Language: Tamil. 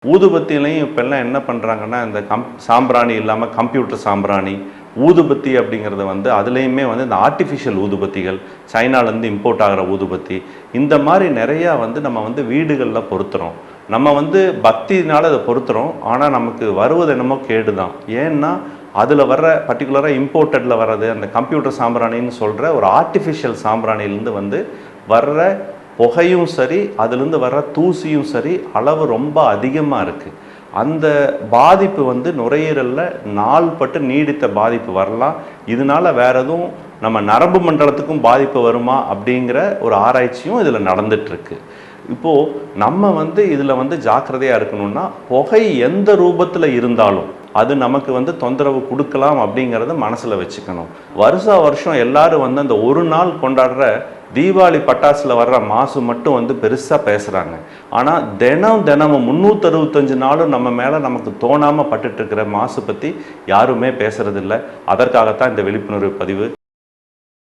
ஊதுபத்தியிலையும் இப்போல்லாம் என்ன பண்ணுறாங்கன்னா, இந்த சாம்பிராணி இல்லாமல் கம்ப்யூட்டர் சாம்பிராணி, ஊதுபத்தி அப்படிங்கிறத அதுலேயுமே இந்த ஆர்டிஃபிஷியல் ஊதுபத்திகள், சைனாலேருந்து இம்போர்ட் ஆகிற ஊதுபத்தி, இந்த மாதிரி நிறையா நம்ம வீடுகளில் பொருத்துகிறோம். நம்ம பக்தினால அதை பொருத்துகிறோம். ஆனால் நமக்கு வருவது என்னமோ கேடு தான். ஏன்னா அதில் வர்ற பர்டிகுலராக இம்போர்ட்டடில் வர்றது அந்த கம்ப்யூட்டர் சாம்பிராணின்னு சொல்கிற ஒரு ஆர்டிஃபிஷியல் சாம்பிராணிலேருந்து வர்ற புகையும் சரி, அதுலேருந்து வர்ற தூசியும் சரி, அளவு ரொம்ப அதிகமாக இருக்குது. அந்த பாதிப்பு நுரையீரலில் நாள்பட்டு நீடித்த பாதிப்பு வரலாம். இதனால் வேறு எதுவும் நம்ம நரம்பு மண்டலத்துக்கும் பாதிப்பு வருமா அப்படிங்கிற ஒரு ஆராய்ச்சியும் இதில் நடந்துகிட்ருக்கு. இப்போது நம்ம இதில் ஜாக்கிரதையாக இருக்கணும்னா, புகை எந்த ரூபத்தில் இருந்தாலும் அது நமக்கு தொந்தரவு கொடுக்கலாம் அப்படிங்கிறத மனசில் வச்சுக்கணும். வருஷம் எல்லாரும் அந்த ஒரு நாள் கொண்டாடுற தீபாவளி பட்டாசில் வர்ற மாசு மட்டும் பெருசாக பேசுகிறாங்க. ஆனால் தினமும் 365 நாளும் நம்ம மேலே நமக்கு தோணாமல் பட்டுட்டு இருக்கிற மாசு பற்றி யாருமே பேசுறதில்லை. அதற்காகத்தான் இந்த விழிப்புணர்வு பதிவு.